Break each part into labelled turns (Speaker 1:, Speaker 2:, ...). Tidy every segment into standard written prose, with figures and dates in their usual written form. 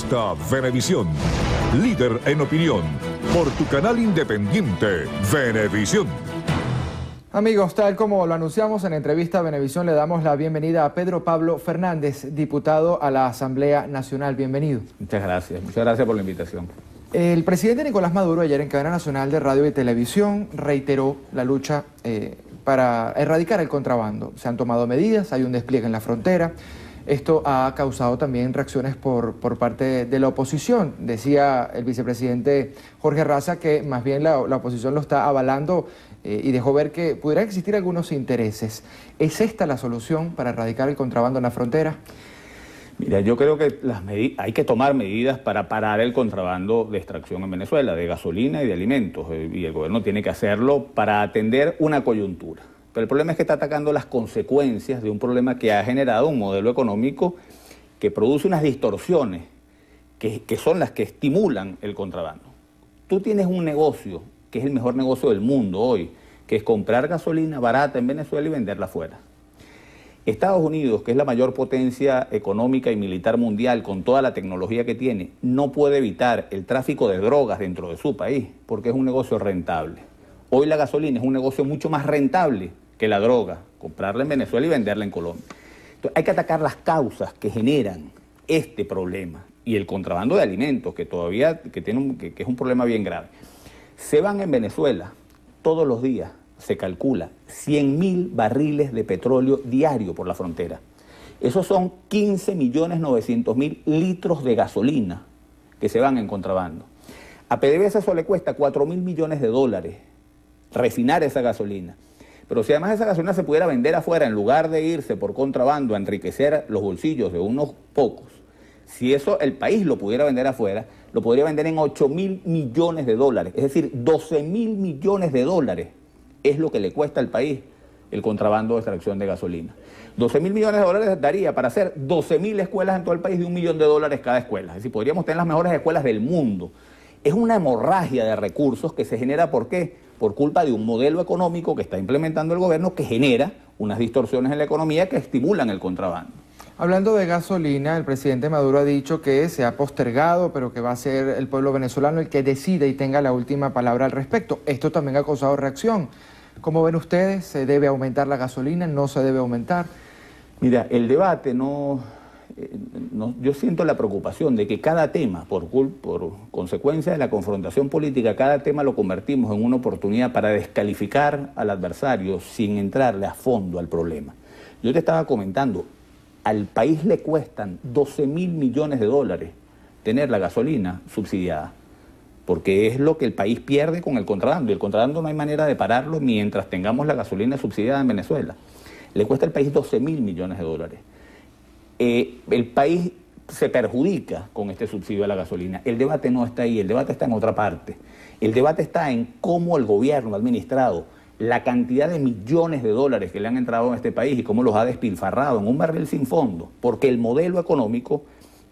Speaker 1: está Venevisión, líder en opinión, por tu canal independiente, Venevisión.
Speaker 2: Amigos, tal como lo anunciamos en entrevista a Venevisión, le damos la bienvenida a Pedro Pablo Fernández, diputado a la Asamblea Nacional. Bienvenido.
Speaker 3: Muchas gracias por la invitación.
Speaker 2: El presidente Nicolás Maduro ayer en cadena nacional de radio y televisión reiteró la lucha para erradicar el contrabando. Se han tomado medidas, hay un despliegue en la frontera. Esto ha causado también reacciones por parte de la oposición. Decía el vicepresidente Jorge Raza que más bien la oposición lo está avalando y dejó ver que pudieran existir algunos intereses. ¿Es esta la solución para erradicar el contrabando en la frontera?
Speaker 3: Mira, yo creo que hay que tomar medidas para parar el contrabando de extracción en Venezuela, de gasolina y de alimentos, y el gobierno tiene que hacerlo para atender una coyuntura. Pero el problema es que está atacando las consecuencias de un problema que ha generado un modelo económico que produce unas distorsiones que son las que estimulan el contrabando. Tú tienes un negocio que es el mejor negocio del mundo hoy, que es comprar gasolina barata en Venezuela y venderla afuera. Estados Unidos, que es la mayor potencia económica y militar mundial con toda la tecnología que tiene, no puede evitar el tráfico de drogas dentro de su país porque es un negocio rentable. Hoy la gasolina es un negocio mucho más rentable que la droga, comprarla en Venezuela y venderla en Colombia. Entonces, hay que atacar las causas que generan este problema y el contrabando de alimentos, que es un problema bien grave. Se van en Venezuela todos los días, se calcula, 100.000 barriles de petróleo diario por la frontera. Esos son 15.900.000 litros de gasolina que se van en contrabando. A PDVSA eso le cuesta $4.000 millones refinar esa gasolina. Pero si además esa gasolina se pudiera vender afuera, en lugar de irse por contrabando a enriquecer los bolsillos de unos pocos, si eso el país lo pudiera vender afuera, lo podría vender en $8.000 millones, es decir, $12.000 millones es lo que le cuesta al país el contrabando de extracción de gasolina. $12.000 millones daría para hacer 12.000 escuelas en todo el país de $1 millón cada escuela. Es decir, podríamos tener las mejores escuelas del mundo. Es una hemorragia de recursos que se genera, ¿por qué? Por culpa de un modelo económico que está implementando el gobierno que genera unas distorsiones en la economía que estimulan el contrabando.
Speaker 2: Hablando de gasolina, el presidente Maduro ha dicho que se ha postergado, pero que va a ser el pueblo venezolano el que decida y tenga la última palabra al respecto. Esto también ha causado reacción. ¿Cómo ven ustedes? ¿Se debe aumentar la gasolina? ¿No se debe aumentar?
Speaker 3: Mira, el debate yo siento la preocupación de que cada tema, por consecuencia de la confrontación política, cada tema lo convertimos en una oportunidad para descalificar al adversario sin entrarle a fondo al problema. Yo te estaba comentando, al país le cuestan $12.000 millones tener la gasolina subsidiada, porque es lo que el país pierde con el contrabando, y el contrabando no hay manera de pararlo mientras tengamos la gasolina subsidiada en Venezuela. Le cuesta al país $12.000 millones. El país se perjudica con este subsidio a la gasolina. El debate no está ahí, el debate está en otra parte. El debate está en cómo el gobierno ha administrado la cantidad de millones de dólares que le han entrado en este país y cómo los ha despilfarrado en un barril sin fondo, porque el modelo económico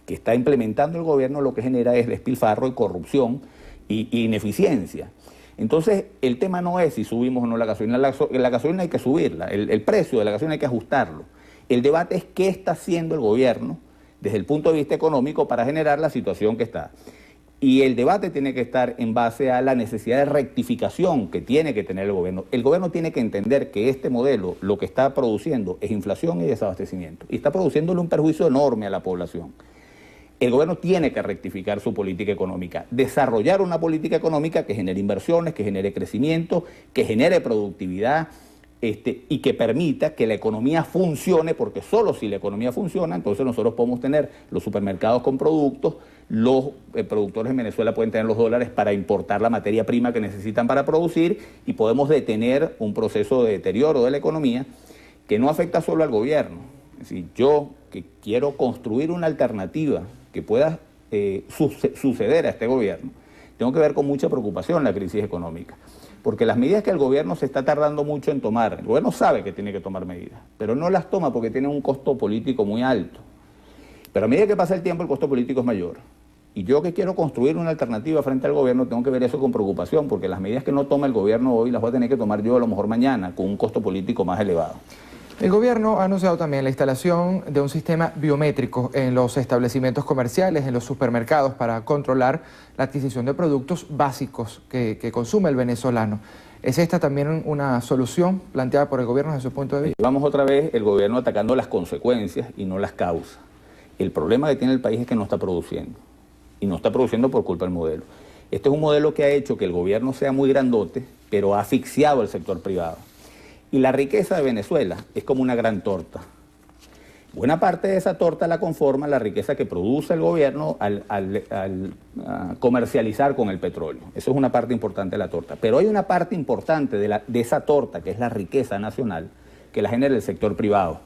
Speaker 3: que está implementando el gobierno lo que genera es despilfarro y corrupción y ineficiencia. Entonces, el tema no es si subimos o no la gasolina. La gasolina hay que subirla, el precio de la gasolina hay que ajustarlo. El debate es qué está haciendo el gobierno desde el punto de vista económico para generar la situación que está. Y el debate tiene que estar en base a la necesidad de rectificación que tiene que tener el gobierno. El gobierno tiene que entender que este modelo lo que está produciendo es inflación y desabastecimiento. Y está produciéndole un perjuicio enorme a la población. El gobierno tiene que rectificar su política económica, desarrollar una política económica que genere inversiones, que genere crecimiento, que genere productividad y que permita que la economía funcione, porque solo si la economía funciona, entonces nosotros podemos tener los supermercados con productos, los productores en Venezuela pueden tener los dólares para importar la materia prima que necesitan para producir y podemos detener un proceso de deterioro de la economía que no afecta solo al gobierno. Es decir, yo que quiero construir una alternativa que pueda suceder a este gobierno, tengo que ver con mucha preocupación la crisis económica, porque las medidas que el gobierno se está tardando mucho en tomar, el gobierno sabe que tiene que tomar medidas, pero no las toma porque tienen un costo político muy alto. Pero a medida que pasa el tiempo el costo político es mayor. Y yo que quiero construir una alternativa frente al gobierno tengo que ver eso con preocupación, porque las medidas que no toma el gobierno hoy las voy a tener que tomar yo a lo mejor mañana, con un costo político más elevado.
Speaker 2: El gobierno ha anunciado también la instalación de un sistema biométrico en los establecimientos comerciales, en los supermercados, para controlar la adquisición de productos básicos que consume el venezolano. ¿Es esta también una solución planteada por el gobierno desde su punto de vista?
Speaker 3: Vamos otra vez el gobierno atacando las consecuencias y no las causas. El problema que tiene el país es que no está produciendo. Y no está produciendo por culpa del modelo. Este es un modelo que ha hecho que el gobierno sea muy grandote, pero ha asfixiado al sector privado. Y la riqueza de Venezuela es como una gran torta. Buena parte de esa torta la conforma la riqueza que produce el gobierno al comercializar con el petróleo. Eso es una parte importante de la torta. Pero hay una parte importante de esa torta, que es la riqueza nacional, que la genera el sector privado.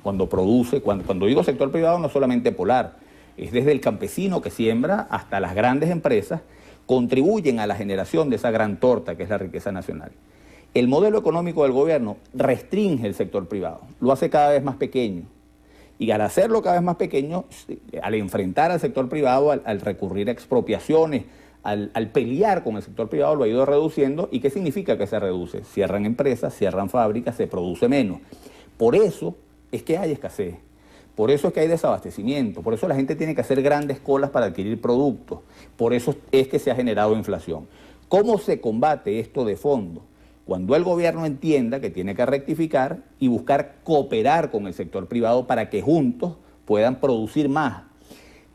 Speaker 3: Cuando produce, cuando digo sector privado, no solamente Polar, es desde el campesino que siembra hasta las grandes empresas, contribuyen a la generación de esa gran torta que es la riqueza nacional. El modelo económico del gobierno restringe el sector privado, lo hace cada vez más pequeño. Y al hacerlo cada vez más pequeño, al enfrentar al sector privado, al recurrir a expropiaciones, al pelear con el sector privado, lo ha ido reduciendo. ¿Y qué significa que se reduce? Cierran empresas, cierran fábricas, se produce menos. Por eso es que hay escasez, por eso es que hay desabastecimiento, por eso la gente tiene que hacer grandes colas para adquirir productos, por eso es que se ha generado inflación. ¿Cómo se combate esto de fondo? Cuando el gobierno entienda que tiene que rectificar y buscar cooperar con el sector privado para que juntos puedan producir más.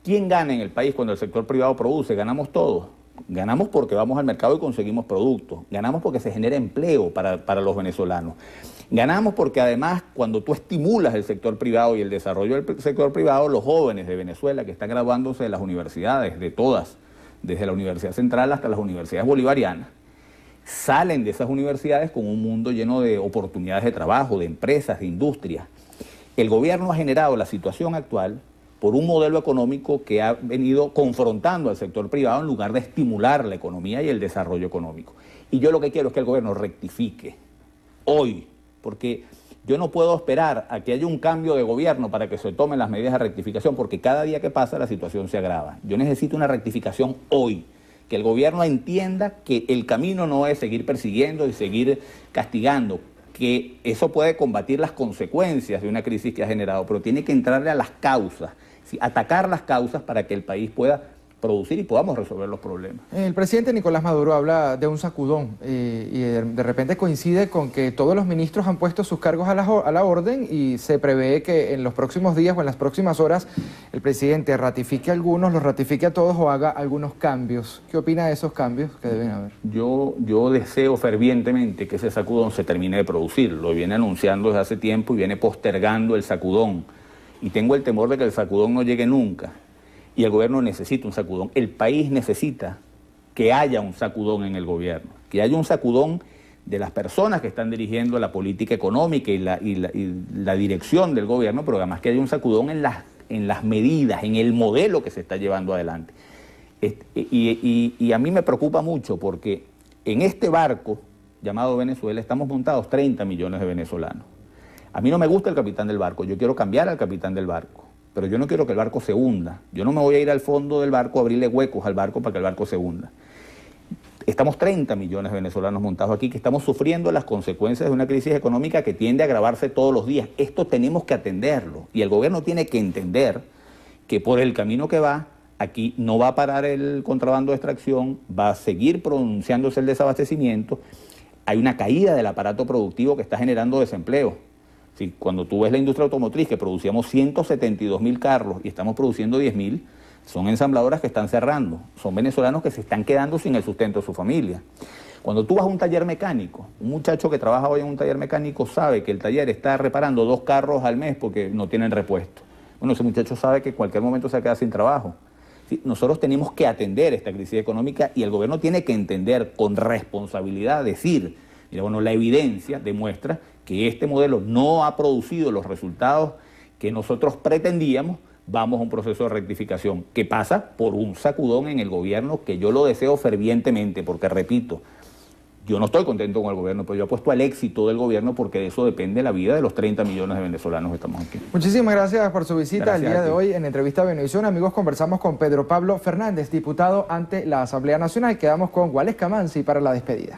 Speaker 3: ¿Quién gana en el país cuando el sector privado produce? Ganamos todos. Ganamos porque vamos al mercado y conseguimos productos. Ganamos porque se genera empleo para los venezolanos. Ganamos porque además cuando tú estimulas el sector privado y el desarrollo del sector privado, los jóvenes de Venezuela que están graduándose de las universidades, de todas, desde la Universidad Central hasta las universidades bolivarianas, salen de esas universidades con un mundo lleno de oportunidades de trabajo, de empresas, de industrias. El gobierno ha generado la situación actual por un modelo económico que ha venido confrontando al sector privado en lugar de estimular la economía y el desarrollo económico. Y yo lo que quiero es que el gobierno rectifique hoy, porque yo no puedo esperar a que haya un cambio de gobierno para que se tomen las medidas de rectificación, porque cada día que pasa la situación se agrava. Yo necesito una rectificación hoy. Que el gobierno entienda que el camino no es seguir persiguiendo y seguir castigando, que eso puede combatir las consecuencias de una crisis que ha generado, pero tiene que entrarle a las causas, ¿sí? Atacar las causas para que el país pueda producir y podamos resolver los problemas.
Speaker 2: El presidente Nicolás Maduro habla de un sacudón y de repente coincide con que todos los ministros han puesto sus cargos a la orden y se prevé que en los próximos días o en las próximas horas el presidente ratifique algunos, los ratifique a todos o haga algunos cambios. ¿Qué opina de esos cambios que deben haber?
Speaker 3: Yo deseo fervientemente que ese sacudón se termine de producir. Lo viene anunciando desde hace tiempo y viene postergando el sacudón. Y tengo el temor de que el sacudón no llegue nunca. Y el gobierno necesita un sacudón. El país necesita que haya un sacudón en el gobierno, que haya un sacudón de las personas que están dirigiendo la política económica y la dirección del gobierno, pero además que haya un sacudón en las medidas, en el modelo que se está llevando adelante. Y a mí me preocupa mucho porque en este barco llamado Venezuela estamos montados 30 millones de venezolanos. A mí no me gusta el capitán del barco, yo quiero cambiar al capitán del barco. Pero yo no quiero que el barco se hunda. Yo no me voy a ir al fondo del barco a abrirle huecos al barco para que el barco se hunda. Estamos 30 millones de venezolanos montados aquí que estamos sufriendo las consecuencias de una crisis económica que tiende a agravarse todos los días. Esto tenemos que atenderlo. Y el gobierno tiene que entender que por el camino que va, aquí no va a parar el contrabando de extracción, va a seguir pronunciándose el desabastecimiento. Hay una caída del aparato productivo que está generando desempleo. Sí, cuando tú ves la industria automotriz, que producíamos 172.000 carros y estamos produciendo 10.000, son ensambladoras que están cerrando, son venezolanos que se están quedando sin el sustento de su familia. Cuando tú vas a un taller mecánico, un muchacho que trabaja hoy en un taller mecánico sabe que el taller está reparando 2 carros al mes porque no tienen repuesto. Bueno, ese muchacho sabe que en cualquier momento se queda sin trabajo. Sí, nosotros tenemos que atender esta crisis económica y el gobierno tiene que entender con responsabilidad, decir, mira, bueno, la evidencia demuestra que este modelo no ha producido los resultados que nosotros pretendíamos, vamos a un proceso de rectificación que pasa por un sacudón en el gobierno que yo lo deseo fervientemente, porque repito, yo no estoy contento con el gobierno, pero yo apuesto al éxito del gobierno porque de eso depende la vida de los 30 millones de venezolanos que estamos aquí.
Speaker 2: Muchísimas gracias por su visita el día de hoy en Entrevista a Venevisión. Amigos, conversamos con Pedro Pablo Fernández, diputado ante la Asamblea Nacional. Quedamos con Wallace Camanzi para la despedida.